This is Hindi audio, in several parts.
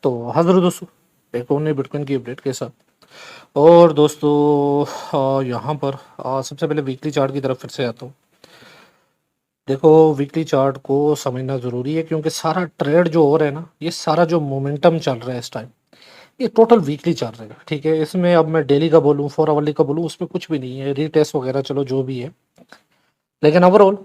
तो हाज़िर दोस्तों एक और नई बिटकॉइन की अपडेट के साथ। और दोस्तों यहाँ पर सबसे पहले वीकली चार्ट की तरफ फिर से आता हूँ। देखो, वीकली चार्ट को समझना ज़रूरी है क्योंकि सारा ट्रेड जो हो रहा है ना, ये सारा जो मोमेंटम चल रहा है इस टाइम, ये टोटल वीकली चल रहा है। ठीक है, इसमें अब मैं डेली का बोलूँ 4 आवरली का बोलूँ, उसमें कुछ भी नहीं है, रीटेस्ट वगैरह चलो जो भी है। लेकिन ओवरऑल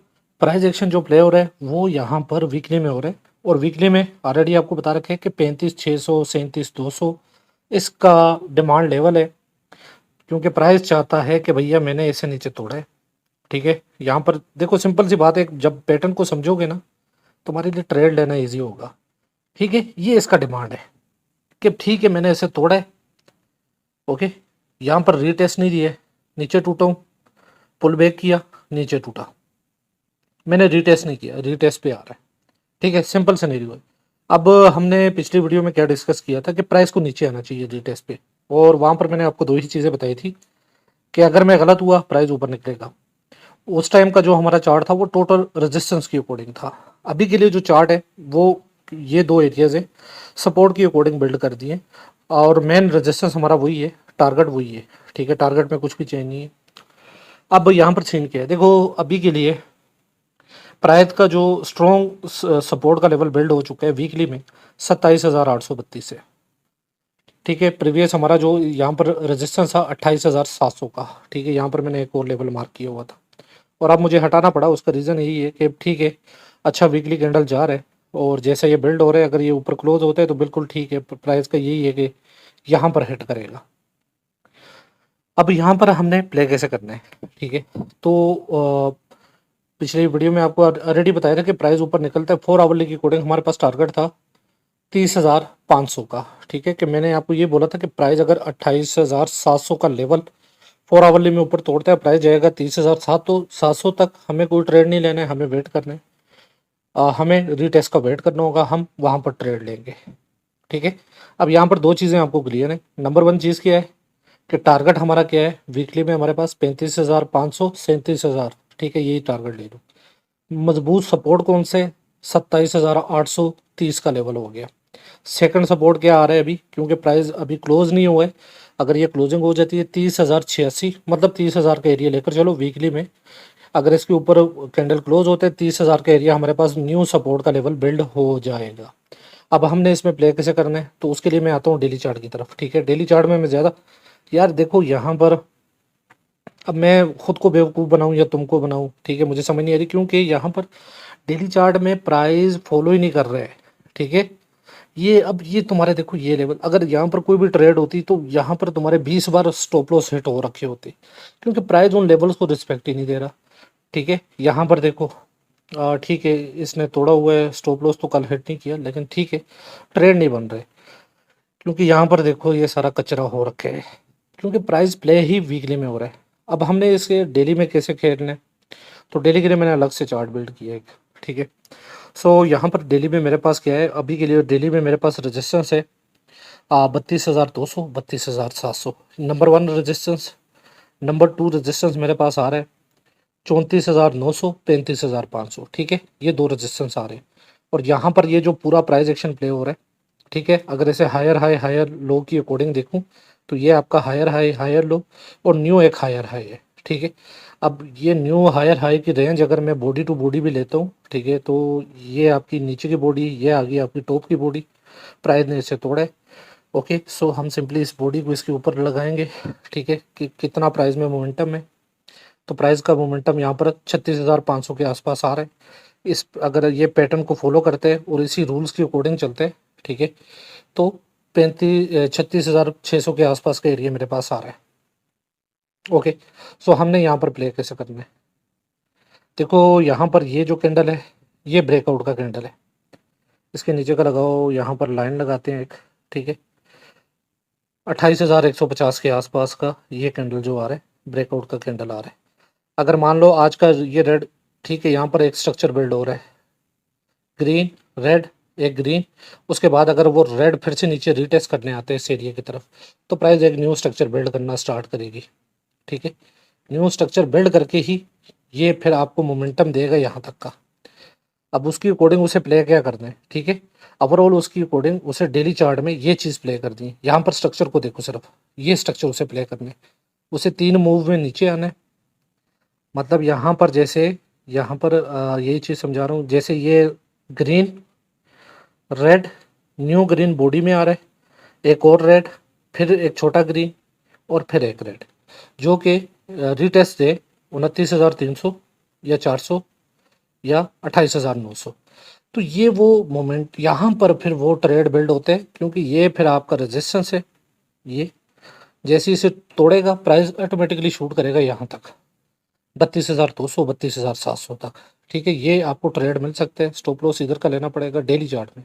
प्राइस एक्शन जो प्ले हो रहा है वो यहाँ पर वीकली में हो रहा है। और वीकली में ऑलरेडी आपको बता रखे हैं कि 35,600 37,200 इसका डिमांड लेवल है, क्योंकि प्राइस चाहता है कि भैया मैंने इसे नीचे तोड़ा है। ठीक है, यहाँ पर देखो सिंपल सी बात है, जब पैटर्न को समझोगे ना तुम्हारे लिए ट्रेड लेना इजी होगा। ठीक है, ये इसका डिमांड है कि ठीक है मैंने इसे तोड़ा है। ओके, यहाँ पर रीटेस्ट नहीं दिए, नीचे टूटा हूँ, पुल बैक किया, नीचे टूटा, मैंने रीटेस्ट नहीं किया, रीटेस्ट पे आ रहा है। ठीक है, सिंपल सिनेरियो है। अब हमने पिछली वीडियो में क्या डिस्कस किया था कि प्राइस को नीचे आना चाहिए रीटेस्ट पे, और वहाँ पर मैंने आपको दो ही चीज़ें बताई थी कि अगर मैं गलत हुआ प्राइस ऊपर निकलेगा। उस टाइम का जो हमारा चार्ट था वो टोटल रेजिस्टेंस के अकॉर्डिंग था। अभी के लिए जो चार्ट है वो ये दो एरियाज है सपोर्ट के अकॉर्डिंग बिल्ड कर दिए, और मेन रेजिस्टेंस हमारा वही है, टारगेट वही है। ठीक है, टारगेट में कुछ भी चेंज नहीं है। अब यहाँ पर सीन क्या है, देखो अभी के लिए प्राइस का जो स्ट्रॉन्ग सपोर्ट का लेवल बिल्ड हो चुका है वीकली में 27,832 से। ठीक है, प्रीवियस हमारा जो यहाँ पर रेजिस्टेंस था 28,700 का। ठीक है, यहाँ पर मैंने एक और लेवल मार्क किया हुआ था और अब मुझे हटाना पड़ा। उसका रीज़न यही है कि ठीक है, अच्छा वीकली कैंडल जा रहा है और जैसे ये बिल्ड हो रहा है, अगर ये ऊपर क्लोज होता है तो बिल्कुल ठीक है, प्राइस का यही है कि यहाँ पर हिट करेगा। अब यहाँ पर हमने प्ले कैसे करना है। ठीक है, तो पिछली वीडियो में आपको ऑलरेडी बताया था कि प्राइस ऊपर निकलता है 4 आवरली की अकॉर्डिंग हमारे पास टारगेट था 30,500 का। ठीक है, कि मैंने आपको ये बोला था कि प्राइस अगर 28,700 का लेवल 4 आवरली में ऊपर तोड़ता है, प्राइस जाएगा 30,700 तक। हमें कोई ट्रेड नहीं लेना है, हमें वेट करना है, हमें रीटेस्ट का वेट करना होगा, हम वहाँ पर ट्रेड लेंगे। ठीक है, अब यहाँ पर दो चीज़ें आपको क्लियर है। नंबर वन चीज़ क्या है कि टारगेट हमारा क्या है वीकली में, हमारे पास 35,500 37,000। ठीक है, यही टारगेट ले लो। मजबूत सपोर्ट कौन से, 27,830 का लेवल हो गया। सेकंड सपोर्ट क्या आ रहा है अभी, क्योंकि प्राइस अभी क्लोज नहीं हुआ है, अगर ये क्लोजिंग हो जाती है 30,086, मतलब 30,000 का एरिया लेकर चलो वीकली में। अगर इसके ऊपर कैंडल क्लोज होते हैं 30,000 का एरिया, हमारे पास न्यू सपोर्ट का लेवल बिल्ड हो जाएगा। अब हमने इसमें प्ले कैसे करना है, तो उसके लिए मैं आता हूँ डेली चार्ट की तरफ। ठीक है, डेली चार्ट में मैं ज़्यादा, यार देखो यहाँ पर अब मैं खुद को बेवकूफ़ बनाऊं या तुमको बनाऊं, ठीक है, मुझे समझ नहीं आ रही, क्योंकि यहाँ पर डेली चार्ट में प्राइस फॉलो ही नहीं कर रहे हैं। ठीक है, ये अब ये तुम्हारे देखो ये लेवल, अगर यहाँ पर कोई भी ट्रेड होती तो यहाँ पर तुम्हारे 20 बार स्टॉप लॉस हिट हो रखे होते, क्योंकि प्राइस उन लेवल्स को रिस्पेक्ट ही नहीं दे रहा। ठीक है, यहाँ पर देखो ठीक है, इसने तोड़ा हुआ है, स्टॉप लॉस तो कल हिट नहीं किया, लेकिन ठीक है ट्रेड नहीं बन रहे, क्योंकि यहाँ पर देखो ये सारा कचरा हो रखे है, क्योंकि प्राइस प्ले ही वीकली में हो रहा है। अब हमने इसे डेली में कैसे खेलना है, तो डेली के लिए मैंने अलग से चार्ट बिल्ड किया है एक। ठीक है, सो यहाँ पर डेली में मेरे पास क्या है, अभी के लिए डेली में मेरे पास रेजिस्टेंस है 32,200 32,700, number one resistance. Number two resistance मेरे पास आ रहा है 34,900 35,500। ठीक है, ये दो रेजिस्टेंस आ रहे हैं। और यहाँ पर ये जो पूरा प्राइस एक्शन प्ले हो रहा है, ठीक है, अगर इसे हायर हाई हायर लो की अकॉर्डिंग देखूँ तो ये आपका हायर हाई हायर लो और न्यू एक हायर हाई है। ठीक है, अब ये न्यू हायर हाई की रेंज अगर मैं बॉडी टू बॉडी भी लेता हूँ, ठीक है, तो ये आपकी नीचे की बॉडी, ये आ गई आपकी टॉप की बॉडी, प्राइस ने इसे तोड़ा है। ओके, सो हम सिंपली इस बॉडी को इसके ऊपर लगाएंगे। ठीक है, कि कितना प्राइस में मोमेंटम है, तो प्राइस का मोमेंटम यहाँ पर 36,500 के आसपास आ रहा है। इस अगर ये पैटर्न को फॉलो करते हैं और इसी रूल्स के अकॉर्डिंग चलते हैं, ठीक है, तो 36,600 के आसपास का एरिया मेरे पास आ रहा है। ओके, सो हमने यहाँ पर प्ले कैसे करना है, देखो यहाँ पर ये जो कैंडल है ये ब्रेकआउट का कैंडल है, इसके नीचे का लगाओ, यहाँ पर लाइन लगाते हैं एक। ठीक है, 28,150 के आसपास का ये कैंडल जो आ रहा है ब्रेकआउट का कैंडल आ रहा है। अगर मान लो आज का ये रेड, ठीक है, यहाँ पर एक स्ट्रक्चर बिल्ड हो रहा है, ग्रीन रेड, एक ग्रीन, उसके बाद अगर वो रेड फिर से नीचे रीटेस्ट करने आते हैं इस एरिया की तरफ, तो प्राइस एक न्यू स्ट्रक्चर बिल्ड करना स्टार्ट करेगी। ठीक है, न्यू स्ट्रक्चर बिल्ड करके ही ये फिर आपको मोमेंटम देगा यहाँ तक का। अब उसकी अकॉर्डिंग उसे प्ले क्या करना है। ठीक है, ओवरऑल उसकी अकॉर्डिंग उसे डेली चार्ट में ये चीज़ प्ले कर दी। यहाँ पर स्ट्रक्चर को देखो, सिर्फ ये स्ट्रक्चर उसे प्ले करने, उसे 3 मूव में नीचे आना है। मतलब यहाँ पर जैसे, यहाँ पर यही चीज़ समझा रहा हूँ, जैसे ये green red, new green body में आ रहा है, एक और रेड, फिर एक छोटा ग्रीन और फिर एक रेड, जो कि रीटेस्ट है 29,300 या 400 या 28,900। तो ये वो मोमेंट यहाँ पर फिर वो ट्रेड बिल्ड होते हैं, क्योंकि ये फिर आपका रेजिस्टेंस है। ये जैसे ही इसे तोड़ेगा प्राइस ऑटोमेटिकली शूट करेगा यहाँ तक 32,200 32,700 तक। ठीक है, ये आपको ट्रेड मिल सकते हैं। स्टॉप लॉस इधर का लेना पड़ेगा डेली चार्ट में,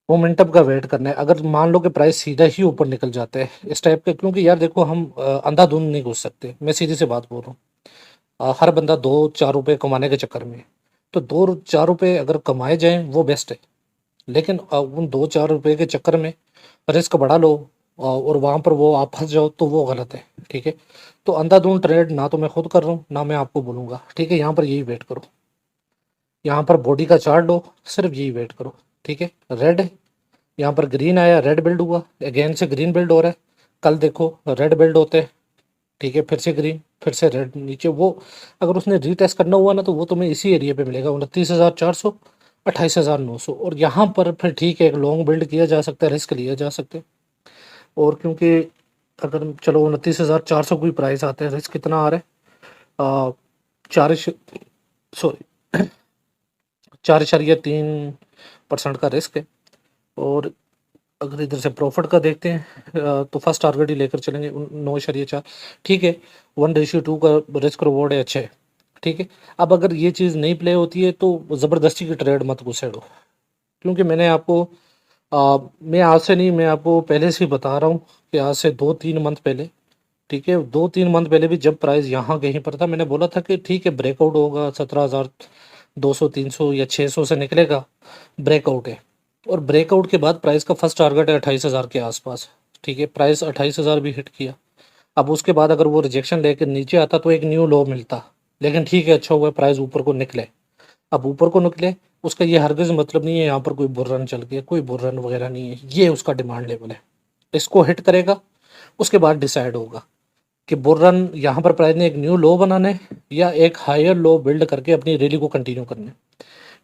मोमेंटम का वेट करना है। अगर मान लो कि प्राइस सीधा ही ऊपर निकल जाता है इस टाइप के, क्योंकि यार देखो हम अंधाधुंध नहीं घुस सकते, मैं सीधी सी बात बोल रहा हूँ। हर बंदा 2-4 रुपए कमाने के चक्कर में, तो 2-4 रुपए अगर कमाए जाएं वो बेस्ट है, लेकिन उन 2-4 रुपए के चक्कर में रिस्क बढ़ा लो और वहाँ पर वो आप फंस जाओ तो वो गलत है। ठीक है, तो अंधाधुंध ट्रेड ना तो मैं खुद कर रहा हूँ ना मैं आपको बोलूँगा। ठीक है, यहाँ पर यही वेट करो, यहाँ पर बॉडी का चार्ट लो, सिर्फ यही वेट करो। ठीक है, रेड है, यहाँ पर ग्रीन आया, रेड बिल्ड हुआ, अगेन से ग्रीन बिल्ड हो रहा है, कल देखो रेड बिल्ड होते हैं। ठीक है, फिर से ग्रीन, फिर से रेड नीचे, वो अगर उसने रीटेस्ट करना हुआ ना तो वो तुम्हें इसी एरिया पे मिलेगा 29,400 28,900। और यहाँ पर फिर ठीक है, एक लॉन्ग बिल्ड किया जा सकता है, रिस्क लिया जा सकता है। और क्योंकि अगर चलो 29,400 कोई प्राइस आता है, रिस्क कितना आ रहा है, 4.3% का रिस्क है। और अगर इधर से प्रॉफिट का देखते हैं तो फर्स्ट टारगेट ही लेकर चलेंगे 9.4। ठीक है, 1:2 का रिस्क रिवॉर्ड है, अच्छे है। ठीक है, अब अगर ये चीज़ नहीं प्ले होती है तो ज़बरदस्ती की ट्रेड मत घुसेड़ो, क्योंकि मैंने आपको मैं आज से नहीं, मैं आपको पहले से ही बता रहा हूँ कि आज से 2-3 मंथ पहले, ठीक है 2-3 मंथ पहले भी जब प्राइस यहाँ कहीं पर था, मैंने बोला था कि ठीक है ब्रेकआउट होगा 17,200 300 या 600 से निकलेगा, ब्रेकआउट है। और ब्रेकआउट के बाद प्राइस का फर्स्ट टारगेट है 28,000 के आसपास। ठीक है, प्राइस 28,000 भी हिट किया। अब उसके बाद अगर वो रिजेक्शन लेकर नीचे आता तो एक न्यू लो मिलता, लेकिन ठीक है अच्छा हुआ प्राइस ऊपर को निकले। अब ऊपर को निकले, उसका ये हरगिज़ मतलब नहीं है यहाँ पर कोई बुल रन चल गया, कोई बुल रन वगैरह नहीं है, ये उसका डिमांड लेवल है। इसको हिट करेगा, उसके बाद डिसाइड होगा कि बुल रन यहाँ पर प्राइस ने एक न्यू लो बनाना है या एक हायर लो बिल्ड करके अपनी रैली को कंटिन्यू करना है।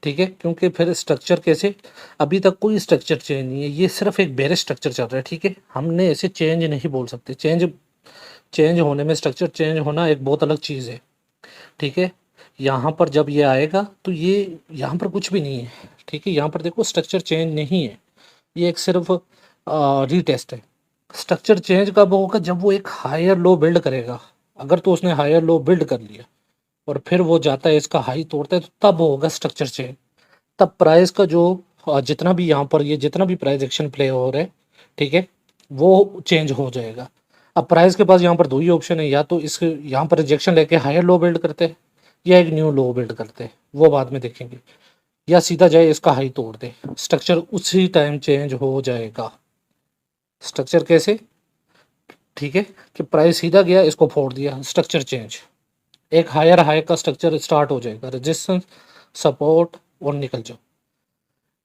ठीक है, क्योंकि फिर स्ट्रक्चर कैसे, अभी तक कोई स्ट्रक्चर चेंज नहीं है, ये सिर्फ एक बेरिश स्ट्रक्चर चल रहा है। ठीक है, हमने ऐसे चेंज नहीं बोल सकते, चेंज चेंज होने में, स्ट्रक्चर चेंज होना एक बहुत अलग चीज़ है। ठीक है, यहाँ पर जब ये आएगा तो ये यहाँ पर कुछ भी नहीं है। ठीक है, यहाँ पर देखो स्ट्रक्चर चेंज नहीं है, ये एक सिर्फ रीटेस्ट है। स्ट्रक्चर चेंज कब होगा, जब वो एक हायर लो बिल्ड करेगा। अगर तो उसने हायर लो बिल्ड कर लिया और फिर वो जाता है इसका हाई तोड़ता है, तो तब होगा स्ट्रक्चर चेंज। तब प्राइस का जो जितना भी यहाँ पर ये जितना भी प्राइस एक्शन प्ले हो रहा है, ठीक है, वो चेंज हो जाएगा। अब प्राइस के पास यहाँ पर दो ही ऑप्शन है, या तो इस यहाँ पर रिजेक्शन लेके हायर लो बिल्ड करते हैं या एक न्यू लो बिल्ड करते हैं, वो बाद में देखेंगे, या सीधा जाए इसका हाई तोड़ दे, स्ट्रक्चर उसी टाइम चेंज हो जाएगा। स्ट्रक्चर कैसे, ठीक है, कि प्राइस सीधा गया इसको फोड़ दिया, स्ट्रक्चर चेंज, एक हायर हाई का स्ट्रक्चर स्टार्ट हो जाएगा, रेजिस्टेंस सपोर्ट और निकल जाओ।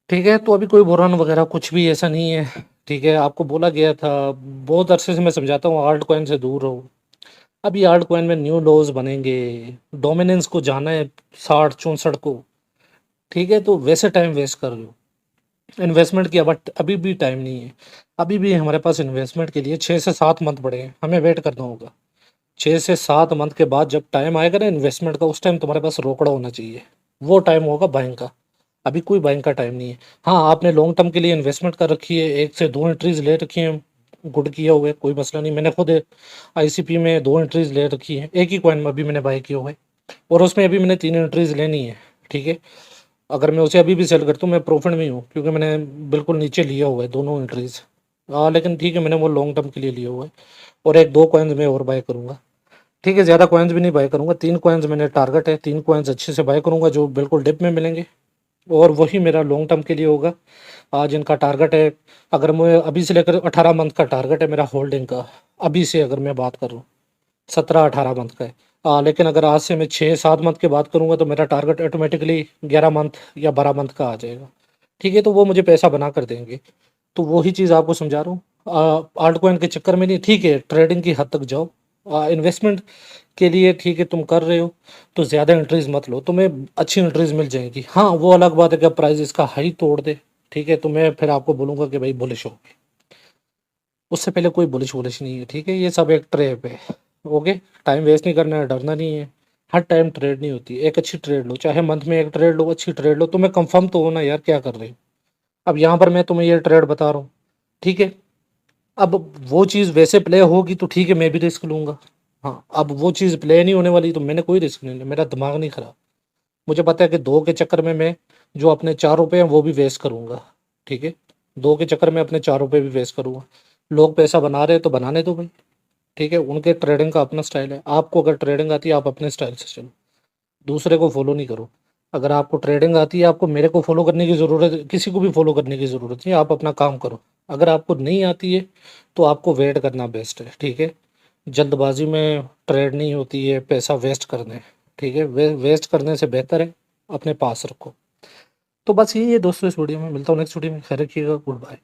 ठीक है, तो अभी कोई बुरान वगैरह कुछ भी ऐसा नहीं है। ठीक है, आपको बोला गया था बहुत अरसे से, मैं समझाता हूँ आल्ट कॉइन से दूर रहो। अभी आल्ट कॉइन में न्यू लोज बनेंगे, डोमिनेंस को जाना है 60-64 को। ठीक है, तो वैसे टाइम वेस्ट कर लो इन्वेस्टमेंट किया, बट अभी भी टाइम नहीं है। अभी भी हमारे पास इन्वेस्टमेंट के लिए 6 से 7 मंथ पड़े हैं, हमें वेट करना होगा। 6 से 7 मंथ के बाद जब टाइम आएगा ना इन्वेस्टमेंट का, उस टाइम तुम्हारे पास रोकड़ा होना चाहिए, वो टाइम होगा बाइंग का। अभी कोई बाइंग का टाइम नहीं है। हाँ, आपने लॉन्ग टर्म के लिए इन्वेस्टमेंट कर रखी है, 1 से 2 एंट्रीज ले रखी हैं, गुड किया हुआ है, कोई मसला नहीं। मैंने खुद आईसीपी में 2 एंट्रीज ले रखी हैं, एक ही कॉइन में अभी मैंने बाई किया हुआ है, और उसमें अभी मैंने 3 एंट्रीज लेनी है। ठीक है, अगर मैं उसे अभी भी सेल करता हूँ मैं प्रॉफिट में ही हूँ, क्योंकि मैंने बिल्कुल नीचे लिया हुआ है दोनों एंट्रीज। हाँ, लेकिन ठीक है, मैंने वो लॉन्ग टर्म के लिए लिया हुआ है, और 1-2 कॉइन्स मैं और बाय करूँगा। ठीक है, ज़्यादा कॉइन्स भी नहीं बाय करूँगा, 3 कॉइन्स मैंने टारगेट है, 3 कॉइन्स अच्छे से बाय करूँगा जो बिल्कुल डिप में मिलेंगे, और वही मेरा लॉन्ग टर्म के लिए होगा। आज इनका टारगेट है, अगर मैं अभी से लेकर 18 मंथ का टारगेट है मेरा होल्डिंग का, अभी से अगर मैं बात करूँ 17-18 मंथ का है। लेकिन अगर आज से मैं 6-7 मंथ की बात करूँगा तो मेरा टारगेट ऑटोमेटिकली 11 मंथ या 12 मंथ का आ जाएगा। ठीक है, तो वो मुझे पैसा बना कर देंगे। तो वही चीज़ आपको समझा रहा हूँ, आल्ट कॉइन के चक्कर में नहीं, ठीक है ट्रेडिंग की हद तक जाओ, इन्वेस्टमेंट के लिए ठीक है तुम कर रहे हो तो ज़्यादा एंट्रीज मत लो, तुम्हें अच्छी एंट्रीज मिल जाएंगी। हाँ वो अलग बात है कि प्राइस इसका हाई तोड़ दे, ठीक है, तो मैं फिर आपको बोलूँगा कि भाई बुलिश हो, उससे पहले कोई बुलिश बुलिश नहीं है, ठीक है, ये सब एक ट्रैप है। ओके, टाइम वेस्ट नहीं करना है, डरना नहीं है। हर टाइम ट्रेड नहीं होती, एक अच्छी ट्रेड लो, चाहे मंथ में एक ट्रेड लो, अच्छी ट्रेड लो, तुम्हें कंफर्म तो हो ना यार क्या कर रहे हो। अब यहाँ पर मैं तुम्हें ये ट्रेड बता रहा हूँ, ठीक है, अब वो चीज़ वैसे प्ले होगी तो ठीक है मैं भी रिस्क लूंगा। हाँ, अब वो चीज़ प्ले नहीं होने वाली तो मैंने कोई रिस्क नहीं लिया, मेरा दिमाग नहीं खराब। मुझे पता है कि दो के चक्कर में मैं जो अपने 4 रुपये हैं वो भी वेस्ट करूंगा, ठीक है, दो के चक्कर में अपने 4 रुपये भी वेस्ट करूंगा। लोग पैसा बना रहे हैं तो बनाने दो भाई, ठीक है, उनके ट्रेडिंग का अपना स्टाइल है, आपको अगर ट्रेडिंग आती है आप अपने स्टाइल से चलो, दूसरे को फॉलो नहीं करो। अगर आपको ट्रेडिंग आती है आपको मेरे को फॉलो करने की ज़रूरत, किसी को भी फॉलो करने की ज़रूरत नहीं, आप अपना काम करो। अगर आपको नहीं आती है तो आपको वेट करना बेस्ट है, ठीक है, जल्दबाजी में ट्रेड नहीं होती है, पैसा वेस्ट करने, ठीक है, वेस्ट करने से बेहतर है अपने पास रखो। तो बस यही है दोस्तों, इस वीडियो में मिलता हूँ नेक्स्ट वीडियो में, खैर रखिएगा, गुड बाय।